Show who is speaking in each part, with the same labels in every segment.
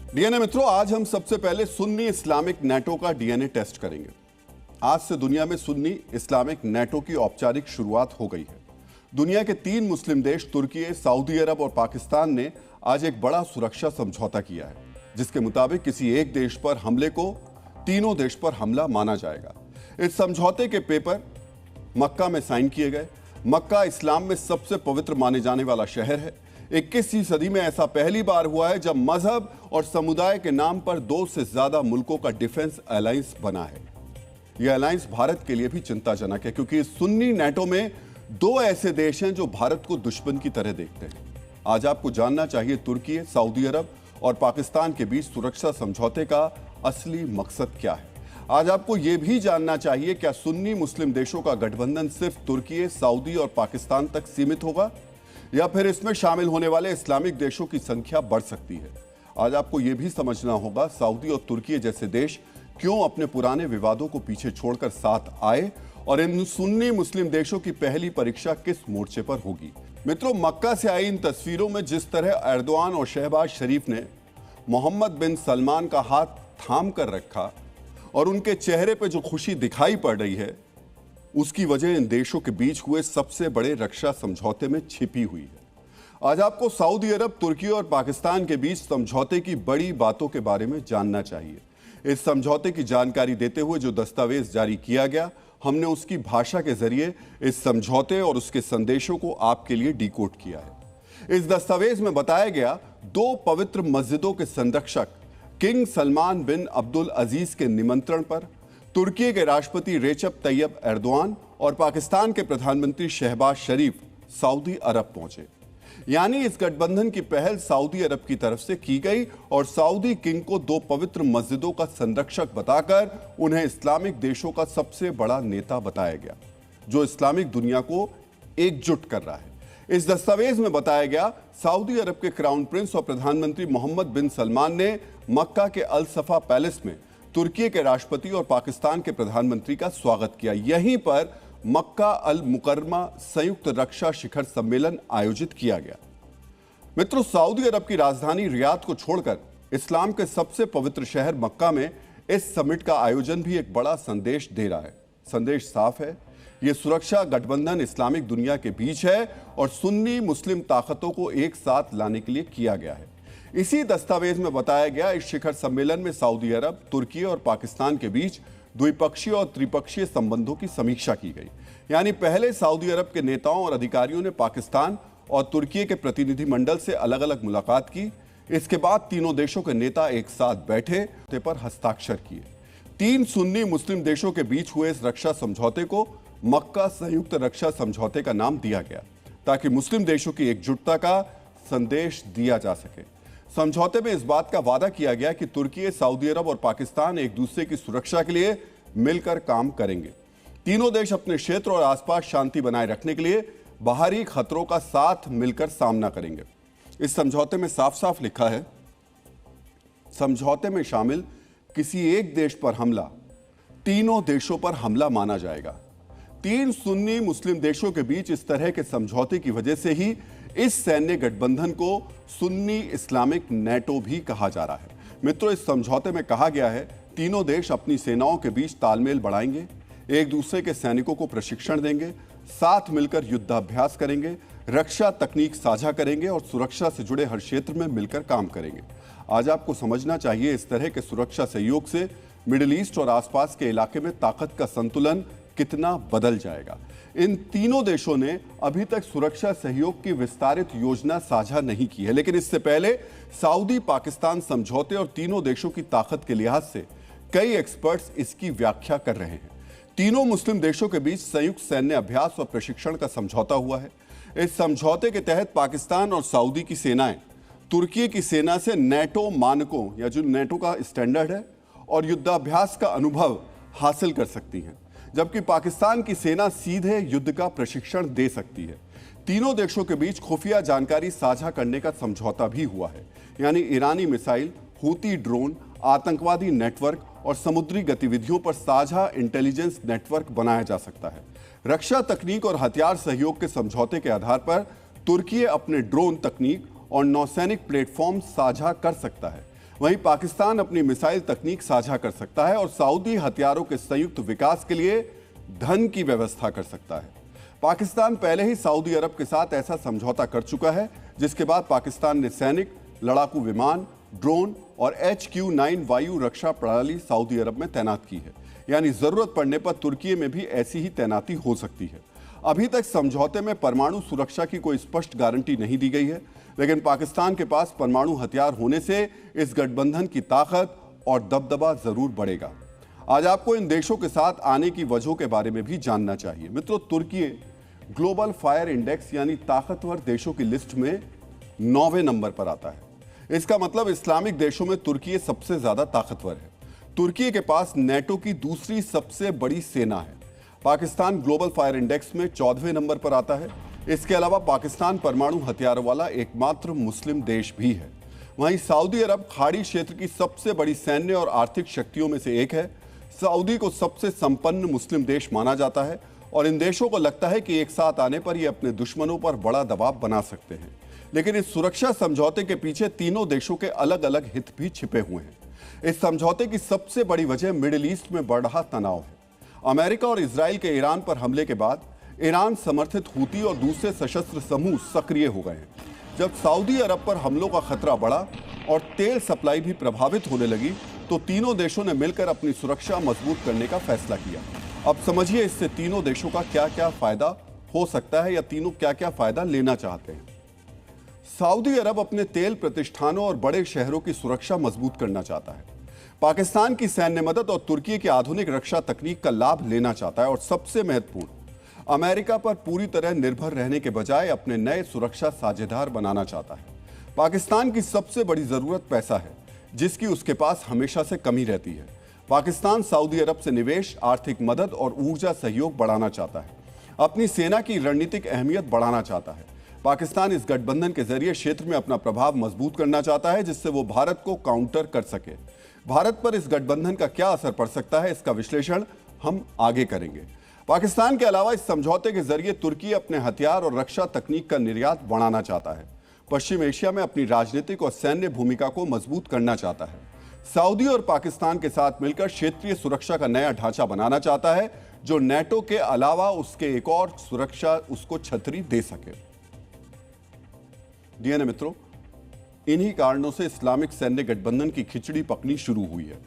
Speaker 1: DNA मित्रों, आज हम सबसे पहले सुन्नी इस्लामिक नेटो का डीएनए टेस्ट करेंगे। आज से दुनिया में सुन्नी इस्लामिक नेटो की औपचारिक शुरुआत हो गई है। दुनिया के 3 मुस्लिम देश तुर्की, सऊदी अरब और पाकिस्तान ने आज एक बड़ा सुरक्षा समझौता किया है, जिसके मुताबिक किसी एक देश पर हमले को तीनों देश पर हमला माना जाएगा। इस समझौते के पेपर मक्का में साइन किए गए। मक्का इस्लाम में सबसे पवित्र माने जाने वाला शहर है। 21वीं सदी में ऐसा पहली बार हुआ है जब मजहब और समुदाय के नाम पर 2 से ज्यादा मुल्कों का डिफेंस अलायंस बना है। यह अलायंस भारत के लिए भी चिंताजनक है, क्योंकि सुन्नी नेटो में 2 ऐसे देश हैं जो भारत को दुश्मन की तरह देखते हैं। आज आपको जानना चाहिए तुर्की, सऊदी अरब और पाकिस्तान के बीच सुरक्षा समझौते का असली मकसद क्या है। आज आपको यह भी जानना चाहिए, क्या सुन्नी मुस्लिम देशों का गठबंधन सिर्फ तुर्की, सऊदी और पाकिस्तान तक सीमित होगा या फिर इसमें शामिल होने वाले इस्लामिक देशों की संख्या बढ़ सकती है। आज आपको यह भी समझना होगा, सऊदी और तुर्की जैसे देश क्यों अपने पुराने विवादों को पीछे छोड़कर साथ आए और इन सुन्नी मुस्लिम देशों की पहली परीक्षा किस मोर्चे पर होगी। मित्रों, मक्का से आई इन तस्वीरों में जिस तरह एर्दोआन और शहबाज शरीफ ने मोहम्मद बिन सलमान का हाथ थाम कर रखा और उनके चेहरे पर जो खुशी दिखाई पड़ रही है, उसकी वजह इन देशों के बीच हुए सबसे बड़े रक्षा समझौते में छिपी हुई है। आज आपको सऊदी अरब, तुर्की और पाकिस्तान के बीच समझौते की बड़ी बातों के बारे में जानना चाहिए। इस समझौते की जानकारी देते हुए जो दस्तावेज जारी किया गया, हमने उसकी भाषा के जरिए इस समझौते और उसके संदेशों को आपके लिए डिकोड किया है। इस दस्तावेज में बताया गया, 2 पवित्र मस्जिदों के संरक्षक किंग सलमान बिन अब्दुल अजीज के निमंत्रण पर तुर्की के राष्ट्रपति रेचप तैयब एर्दोआन और पाकिस्तान के प्रधानमंत्री शहबाज शरीफ सऊदी अरब पहुंचे। यानी इस गठबंधन की पहल सऊदी अरब की तरफ से की गई और सऊदी किंग को 2 पवित्र मस्जिदों का संरक्षक बताकर उन्हें इस्लामिक देशों का सबसे बड़ा नेता बताया गया, जो इस्लामिक दुनिया को एकजुट कर रहा है। इस दस्तावेज में बताया गया, सऊदी अरब के क्राउन प्रिंस और प्रधानमंत्री मोहम्मद बिन सलमान ने मक्का के अल सफा पैलेस में तुर्की के राष्ट्रपति और पाकिस्तान के प्रधानमंत्री का स्वागत किया। यहीं पर मक्का अल मुकर्रमा संयुक्त रक्षा शिखर सम्मेलन आयोजित किया गया। मित्रों, सऊदी अरब की राजधानी रियाद को छोड़कर इस्लाम के सबसे पवित्र शहर मक्का में इस समिट का आयोजन भी एक बड़ा संदेश दे रहा है। संदेश साफ है, यह सुरक्षा गठबंधन इस्लामिक दुनिया के बीच है और सुन्नी मुस्लिम ताकतों को एक साथ लाने के लिए किया गया है। इसी दस्तावेज में बताया गया, इस शिखर सम्मेलन में सऊदी अरब, तुर्की और पाकिस्तान के बीच द्विपक्षीय और त्रिपक्षीय संबंधों की समीक्षा की गई। यानी पहले सऊदी अरब के नेताओं और अधिकारियों ने पाकिस्तान और तुर्की के प्रतिनिधिमंडल से अलग अलग मुलाकात की। इसके बाद तीनों देशों के नेता एक साथ बैठे पर हस्ताक्षर किए। 3 सुन्नी मुस्लिम देशों के बीच हुए इस रक्षा समझौते को मक्का संयुक्त रक्षा समझौते का नाम दिया गया, ताकि मुस्लिम देशों की एकजुटता का संदेश दिया जा सके। समझौते में इस बात का वादा किया गया कि तुर्की, सऊदी अरब और पाकिस्तान एक दूसरे की सुरक्षा के लिए मिलकर काम करेंगे। तीनों देश अपने क्षेत्र और आसपास शांति बनाए रखने के लिए बाहरी खतरों का साथ मिलकर सामना करेंगे। इस समझौते में साफ साफ लिखा है, समझौते में शामिल किसी एक देश पर हमला तीनों देशों पर हमला माना जाएगा। 3 सुन्नी मुस्लिम देशों के बीच इस तरह के समझौते की वजह से ही इस सैन्य गठबंधन को सुन्नी इस्लामिक नेटो भी कहा जा रहा है। मित्रों, इस समझौते में कहा गया है, तीनों देश अपनी सेनाओं के बीच तालमेल बढ़ाएंगे, एक दूसरे के सैनिकों को प्रशिक्षण देंगे, साथ मिलकर युद्धाभ्यास करेंगे, रक्षा तकनीक साझा करेंगे और सुरक्षा से जुड़े हर क्षेत्र में मिलकर काम करेंगे। आज आपको समझना चाहिए, इस तरह के सुरक्षा सहयोग से मिडिल ईस्ट और आसपास के इलाके में ताकत का संतुलन कितना बदल जाएगा। इन तीनों देशों ने अभी तक सुरक्षा सहयोग की विस्तारित योजना साझा नहीं की है, लेकिन इससे पहले सऊदी पाकिस्तान समझौते और तीनों देशों की ताकत के लिहाज से कई एक्सपर्ट्स इसकी व्याख्या कर रहे हैं। तीनों मुस्लिम देशों के बीच संयुक्त सैन्य अभ्यास और प्रशिक्षण का समझौता हुआ है। इस समझौते के तहत पाकिस्तान और सऊदी की सेनाएं तुर्की की सेना से नेटो मानकों या जो नेटो का स्टैंडर्ड है और युद्धाभ्यास का अनुभव हासिल कर सकती हैं, जबकि पाकिस्तान की सेना सीधे युद्ध का प्रशिक्षण दे सकती है। तीनों देशों के बीच खुफिया जानकारी साझा करने का समझौता भी हुआ है, यानी ईरानी मिसाइल, हूती ड्रोन, आतंकवादी नेटवर्क और समुद्री गतिविधियों पर साझा इंटेलिजेंस नेटवर्क बनाया जा सकता है। रक्षा तकनीक और हथियार सहयोग के समझौते के आधार पर तुर्की अपने ड्रोन तकनीक और नौसैनिक प्लेटफॉर्म साझा कर सकता है। वहीं पाकिस्तान अपनी मिसाइल तकनीक साझा कर सकता है और सऊदी हथियारों के संयुक्त विकास के लिए धन की व्यवस्था कर सकता है। पाकिस्तान पहले ही सऊदी अरब के साथ ऐसा समझौता कर चुका है, जिसके बाद पाकिस्तान ने सैनिक, लड़ाकू विमान, ड्रोन और HQ-9 वायु रक्षा प्रणाली सऊदी अरब में तैनात की है। यानी जरूरत पड़ने पर तुर्की में भी ऐसी ही तैनाती हो सकती है। अभी तक समझौते में परमाणु सुरक्षा की कोई स्पष्ट गारंटी नहीं दी गई है, लेकिन पाकिस्तान के पास परमाणु हथियार होने से इस गठबंधन की ताकत और दबदबा जरूर बढ़ेगा। आज आपको इन देशों के साथ आने की वजहों के बारे में भी जानना चाहिए। मित्रों, तुर्की ग्लोबल फायर इंडेक्स यानी ताकतवर देशों की लिस्ट में 9वें नंबर पर आता है। इसका मतलब इस्लामिक देशों में तुर्की सबसे ज्यादा ताकतवर है। तुर्की के पास नेटो की दूसरी सबसे बड़ी सेना है। पाकिस्तान ग्लोबल फायर इंडेक्स में 14वें नंबर पर आता है। इसके अलावा पाकिस्तान परमाणु हथियारों वाला एकमात्र मुस्लिम देश भी है। वहीं सऊदी अरब खाड़ी क्षेत्र की सबसे बड़ी सैन्य और आर्थिक शक्तियों में से एक है। सऊदी को सबसे संपन्न मुस्लिम देश माना जाता है और इन देशों को लगता है कि एक साथ आने पर ये अपने दुश्मनों पर बड़ा दबाव बना सकते हैं। लेकिन इस सुरक्षा समझौते के पीछे तीनों देशों के अलग अलग हित भी छिपे हुए हैं। इस समझौते की सबसे बड़ी वजह मिडिल ईस्ट में बढ़ रहा तनाव है। अमेरिका और इजराइल के ईरान पर हमले के बाद ईरान समर्थित हूती और दूसरे सशस्त्र समूह सक्रिय हो गए हैं। जब सऊदी अरब पर हमलों का खतरा बढ़ा और तेल सप्लाई भी प्रभावित होने लगी, तो तीनों देशों ने मिलकर अपनी सुरक्षा मजबूत करने का फैसला किया। अब समझिए इससे तीनों देशों का क्या क्या फायदा हो सकता है या तीनों क्या क्या फायदा लेना चाहते हैं। सऊदी अरब अपने तेल प्रतिष्ठानों और बड़े शहरों की सुरक्षा मजबूत करना चाहता है। पाकिस्तान की सैन्य मदद और तुर्की की आधुनिक रक्षा तकनीक का लाभ लेना चाहता है और सबसे महत्वपूर्ण, अमेरिका पर पूरी तरह निर्भर रहने के बजाय अपने नए सुरक्षा साझेदार बनाना चाहता है। पाकिस्तान की सबसे बड़ी जरूरत पैसा है, जिसकी उसके पास हमेशा से कमी रहती है। पाकिस्तान सऊदी अरब से निवेश, आर्थिक मदद और ऊर्जा सहयोग बढ़ाना चाहता है। अपनी सेना की रणनीतिक अहमियत बढ़ाना चाहता है। पाकिस्तान इस गठबंधन के जरिए क्षेत्र में अपना प्रभाव मजबूत करना चाहता है, जिससे वो भारत को काउंटर कर सके। भारत पर इस गठबंधन का क्या असर पड़ सकता है, इसका विश्लेषण हम आगे करेंगे। पाकिस्तान के अलावा इस समझौते के जरिए तुर्की अपने हथियार और रक्षा तकनीक का निर्यात बढ़ाना चाहता है। पश्चिम एशिया में अपनी राजनीतिक और सैन्य भूमिका को मजबूत करना चाहता है। सऊदी और पाकिस्तान के साथ मिलकर क्षेत्रीय सुरक्षा का नया ढांचा बनाना चाहता है, जो नेटो के अलावा उसके एक और सुरक्षा उसको छतरी दे सके। डीएनए मित्रों, इन्हीं कारणों से इस्लामिक सैन्य गठबंधन की खिचड़ी पकनी शुरू हुई है।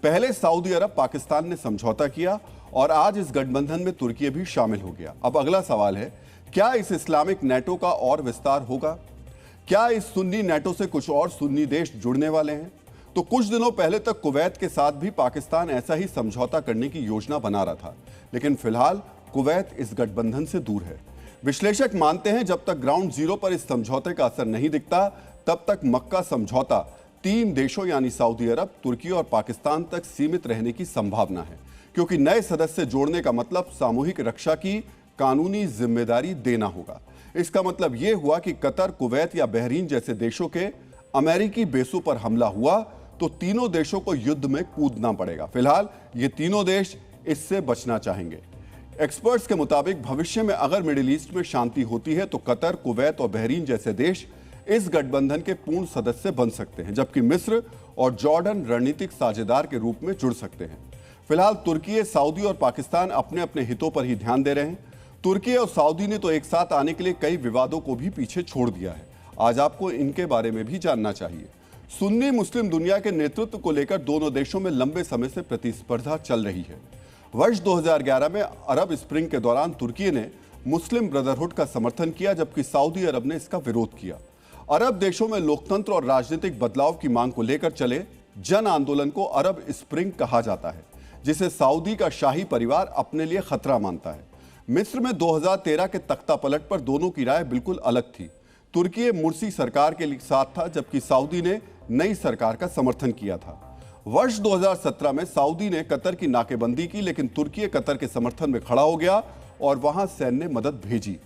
Speaker 1: पहले सऊदी अरब, पाकिस्तान ने समझौता किया और आज इस गठबंधन में तुर्की भी शामिल हो गया। अब अगला सवाल है, क्या इस इस्लामिक नेटो का और विस्तार होगा? क्या इस सुन्नी नेटो से कुछ और सुन्नी देश जुड़ने वाले हैं? तो कुछ दिनों पहले तक कुवैत के साथ भी पाकिस्तान ऐसा ही समझौता करने की योजना बना रहा था, लेकिन फिलहाल कुवैत इस गठबंधन से दूर है। विश्लेषक मानते हैं जब तक ग्राउंड जीरो पर इस समझौते का असर नहीं दिखता, तब तक मक्का समझौता 3 देशों यानी सऊदी अरब, तुर्की और पाकिस्तान तक सीमित रहने की संभावना है, क्योंकि नए सदस्य जोड़ने का मतलब सामूहिक रक्षा की कानूनी जिम्मेदारी देना होगा। इसका मतलब यह हुआ कि कतर, कुवैत या बहरीन जैसे देशों के अमेरिकी बेसों पर हमला हुआ तो तीनों देशों को युद्ध में कूदना पड़ेगा। फिलहाल ये तीनों देश इससे बचना चाहेंगे। एक्सपर्ट्स के मुताबिक भविष्य में अगर मिडिल ईस्ट में शांति होती है तो कतर, कुवैत और बहरीन जैसे देश इस गठबंधन के पूर्ण सदस्य बन सकते हैं, जबकि मिस्र और जॉर्डन रणनीतिक साझेदार के रूप में जुड़ सकते हैं। फिलहाल तुर्की, सऊदी और पाकिस्तान अपने अपने हितों पर ही ध्यान दे रहे हैं। तुर्की और सऊदी ने तो एक साथ आने के लिए कई विवादों को भी पीछे छोड़ दिया है। आज आपको इनके बारे में भी जानना चाहिए। सुन्नी मुस्लिम दुनिया के नेतृत्व को लेकर दोनों देशों में लंबे समय से प्रतिस्पर्धा चल रही है। वर्ष 2011 में अरब स्प्रिंग के दौरान तुर्की ने मुस्लिम ब्रदरहुड का समर्थन किया, जबकि सऊदी अरब ने इसका विरोध किया। अरब देशों में लोकतंत्र और राजनीतिक बदलाव की मांग को लेकर चले जन आंदोलन को अरब स्प्रिंग कहा जाता है, जिसे सऊदी का शाही परिवार अपने लिए खतरा मानता है। मिस्र में 2013 के तख्ता पलट पर दोनों की राय बिल्कुल अलग थी। तुर्की मुर्सी सरकार के साथ था, जबकि सऊदी ने नई सरकार का समर्थन किया था। वर्ष 2017 में सऊदी ने कतर की नाकेबंदी की, लेकिन तुर्की कतर के समर्थन में खड़ा हो गया और वहां सैन्य मदद भेजी।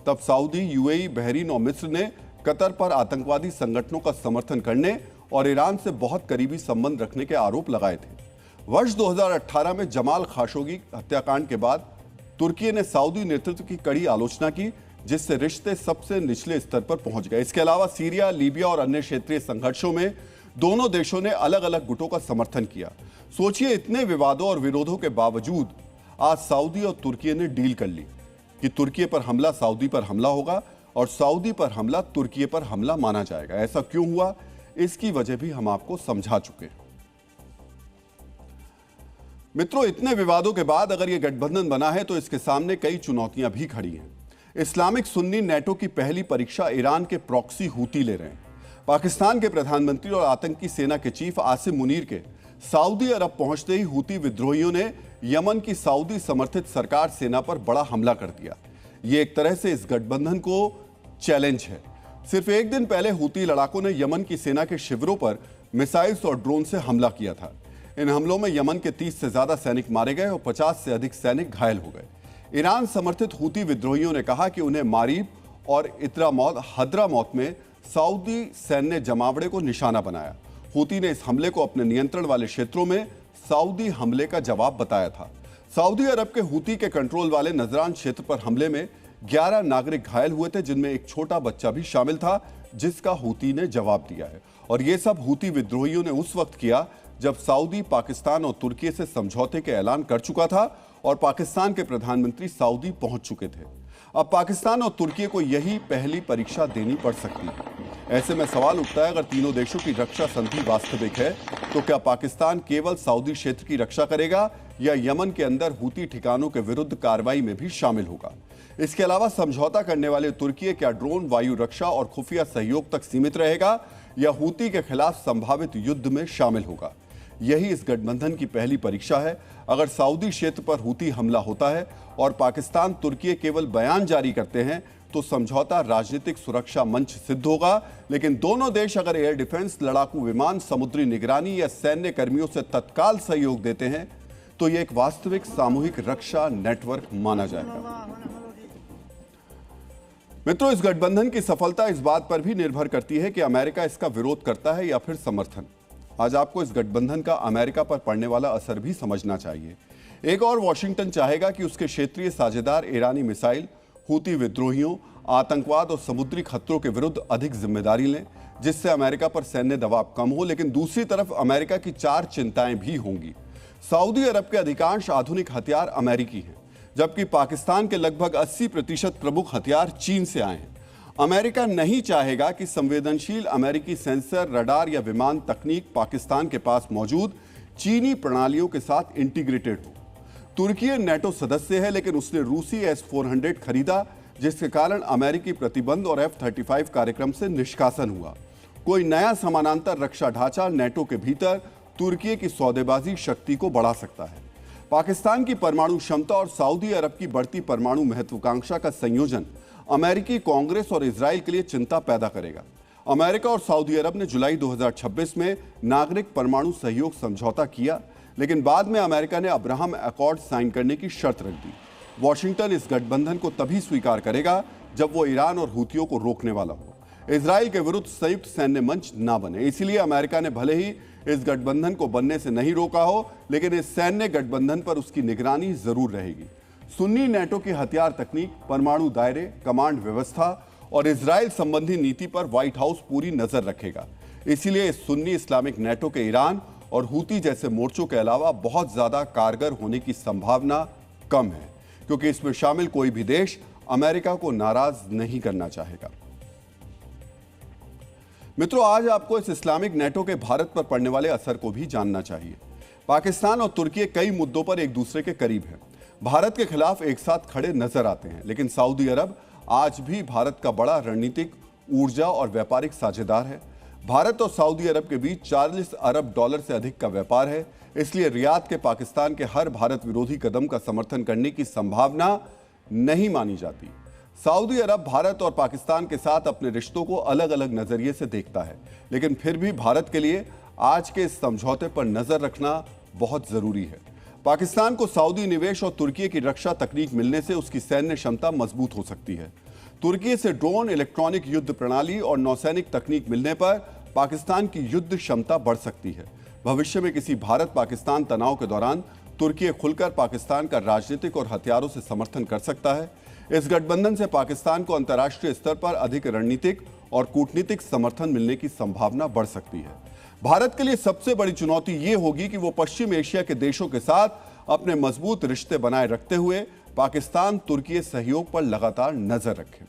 Speaker 1: तब सऊदी, यूएई, बहरीन और मिस्र ने कतर पर आतंकवादी संगठनों का समर्थन करने और ईरान से बहुत करीबी संबंध रखने के आरोप लगाए थे। वर्ष 2018 में जमाल खाशोगी हत्याकांड के बाद तुर्की ने सऊदी नेतृत्व की कड़ी आलोचना की, जिससे रिश्ते सबसे निचले स्तर पर पहुंच गए। इसके अलावा सीरिया, लीबिया और अन्य क्षेत्रीय संघर्षों में दोनों देशों ने अलग अलग गुटों का समर्थन किया। सोचिए, इतने विवादों और विरोधों के बावजूद आज सऊदी और तुर्की ने डील कर ली कि तुर्की पर हमला सऊदी पर हमला होगा और सऊदी पर हमला तुर्की पर हमला माना जाएगा। ऐसा क्यों हुआ, इसकी वजह भी हम आपको समझा चुके हैं। मित्रों, इतने विवादों के बाद अगर यह गठबंधन बना है तो इसके सामने कई चुनौतियां भी खड़ी हैं। इस्लामिक सुन्नी नेटो की पहली परीक्षा ईरान के प्रॉक्सी हूती ले रहे हैं। पाकिस्तान के प्रधानमंत्री और आतंकी सेना के चीफ आसिम मुनीर के सऊदी अरब पहुंचते ही हूती विद्रोहियों ने यमन की सऊदी समर्थित सरकार सेना पर बड़ा हमला कर दिया। ये एक तरह से इस गठबंधन को चैलेंज है। सिर्फ एक दिन पहले हूती लड़ाकों ने यमन की सेना के शिविरों पर मिसाइल्स और ड्रोन से हमला किया था। इन हमलों में यमन के 30 से ज्यादा सैनिक मारे गए और 50 से अधिक सैनिक घायल हो गए। ईरान समर्थित हूती विद्रोहियों ने कहा कि उन्हें मारीब और हद्रामौत में सऊदी सैन्य जमावड़े को निशाना बनाया। हूती ने इस हमले को अपने नियंत्रण वाले क्षेत्रों में सऊदी हमले का जवाब बताया था। सऊदी अरब के हूती के कंट्रोल वाले नजरान क्षेत्र पर हमले में 11 नागरिक घायल हुए थे, जिनमें एक छोटा बच्चा भी शामिल था, जिसका हूती ने जवाब दिया है। और ये सब हूती विद्रोहियों ने उस वक्त किया जब सऊदी पाकिस्तान और तुर्की से समझौते के ऐलान कर चुका था और पाकिस्तान के प्रधानमंत्री सऊदी पहुंच चुके थे। अब पाकिस्तान और तुर्की को यही पहली परीक्षा देनी पड़ सकती है। ऐसे में सवाल उठता है, अगर तीनों देशों की रक्षा संधि वास्तविक है तो क्या पाकिस्तान केवल सऊदी क्षेत्र की रक्षा करेगा या यमन के अंदर हूती ठिकानों के विरुद्ध कार्रवाई में भी शामिल होगा? इसके अलावा समझौता करने वाले तुर्की क्या ड्रोन, वायु रक्षा और खुफिया सहयोग तक सीमित रहेगा या हूती के खिलाफ संभावित युद्ध में शामिल होगा? यही इस गठबंधन की पहली परीक्षा है। अगर सऊदी क्षेत्र पर हूती हमला होता है और पाकिस्तान तुर्की केवल बयान जारी करते हैं तो समझौता राजनीतिक सुरक्षा मंच सिद्ध होगा, लेकिन दोनों देश अगर एयर डिफेंस, लड़ाकू विमान, समुद्री निगरानी या सैन्य कर्मियों से तत्काल सहयोग देते हैं तो यह एक वास्तविक सामूहिक रक्षा नेटवर्क माना जाएगा। मित्रों, इस गठबंधन की सफलता इस बात पर भी निर्भर करती है कि अमेरिका इसका विरोध करता है या फिर समर्थन। आज आपको इस गठबंधन का अमेरिका पर पड़ने वाला असर भी समझना चाहिए। एक और वाशिंगटन चाहेगा कि उसके क्षेत्रीय साझेदार ईरानी मिसाइल, हूती विद्रोहियों, आतंकवाद और समुद्री खतरों के विरुद्ध अधिक जिम्मेदारी लें, जिससे अमेरिका पर सैन्य दबाव कम हो। लेकिन दूसरी तरफ अमेरिका की 4 चिंताएं भी होंगी। सऊदी अरब के अधिकांश आधुनिक हथियार अमेरिकी हैं, जबकि पाकिस्तान के लगभग 80% प्रमुख हथियार चीन से आए हैं। अमेरिका नहीं चाहेगा कि संवेदनशील अमेरिकी सेंसर, रडार या विमान तकनीक पाकिस्तान के पास मौजूद चीनी प्रणालियों के साथ इंटीग्रेटेड हो। तुर्की नेटो सदस्य है, लेकिन उसने रूसी S-400 खरीदा, जिसके कारण अमेरिकी प्रतिबंध और F-35 कार्यक्रम से निष्कासन हुआ। कोई नया समानांतर रक्षा ढांचा नेटो के भीतर तुर्की की सौदेबाजी शक्ति को बढ़ा सकता है। पाकिस्तान की परमाणु क्षमता और सऊदी अरब की बढ़ती परमाणु महत्वाकांक्षा का संयोजन अमेरिकी कांग्रेस और इजराइल के लिए चिंता पैदा करेगा। अमेरिका और सऊदी अरब ने जुलाई 2026 में नागरिक परमाणु सहयोग समझौता किया, लेकिन बाद में अमेरिका ने अब्राहम अकॉर्ड साइन करने की शर्त रख दी। वॉशिंगटन इस गठबंधन को तभी स्वीकार करेगा जब वो ईरान और हूतियों को रोकने वाला हो, इजराइल के विरुद्ध संयुक्त सैन्य मंच ना बने। इसीलिए अमेरिका ने भले ही इस गठबंधन को बनने से नहीं रोका हो, लेकिन इस सैन्य गठबंधन पर उसकी निगरानी जरूर रहेगी। सुन्नी नेटो की हथियार तकनीक, परमाणु दायरे, कमांड व्यवस्था और इजराइल संबंधी नीति पर व्हाइट हाउस पूरी नजर रखेगा। इसीलिए इस सुन्नी इस्लामिक नेटो के ईरान और हूती जैसे मोर्चों के अलावा बहुत ज्यादा कारगर होने की संभावना कम है, क्योंकि इसमें शामिल कोई भी देश अमेरिका को नाराज नहीं करना चाहेगा। मित्रों, आज आपको इस इस्लामिक नेटो के भारत पर पड़ने वाले असर को भी जानना चाहिए। पाकिस्तान और तुर्की कई मुद्दों पर एक दूसरे के करीब हैं, भारत के खिलाफ एक साथ खड़े नजर आते हैं, लेकिन सऊदी अरब आज भी भारत का बड़ा रणनीतिक, ऊर्जा और व्यापारिक साझेदार है। भारत और सऊदी अरब के बीच $40 अरब से अधिक का व्यापार है। इसलिए रियाद के पाकिस्तान के हर भारत विरोधी कदम का समर्थन करने की संभावना नहीं मानी जाती। सऊदी अरब भारत और पाकिस्तान के साथ अपने रिश्तों को अलग अलग नजरिए से देखता है, लेकिन फिर भी भारत के लिए आज के इस समझौते पर नजर रखना बहुत जरूरी है। पाकिस्तान को सऊदी निवेश और तुर्की की रक्षा तकनीक मिलने से उसकी सैन्य क्षमता मजबूत हो सकती है। तुर्की से ड्रोन, इलेक्ट्रॉनिक युद्ध प्रणाली और नौसैनिक तकनीक मिलने पर पाकिस्तान की युद्ध क्षमता बढ़ सकती है। भविष्य में किसी भारत पाकिस्तान तनाव के दौरान तुर्की खुलकर पाकिस्तान का राजनीतिक और हथियारों से समर्थन कर सकता है। इस गठबंधन से पाकिस्तान को अंतर्राष्ट्रीय स्तर पर अधिक रणनीतिक और कूटनीतिक समर्थन मिलने की संभावना बढ़ सकती है। भारत के लिए सबसे बड़ी चुनौती यह होगी कि वो पश्चिम एशिया के देशों के साथ अपने मजबूत रिश्ते बनाए रखते हुए पाकिस्तान तुर्की सहयोग पर लगातार नजर रखे।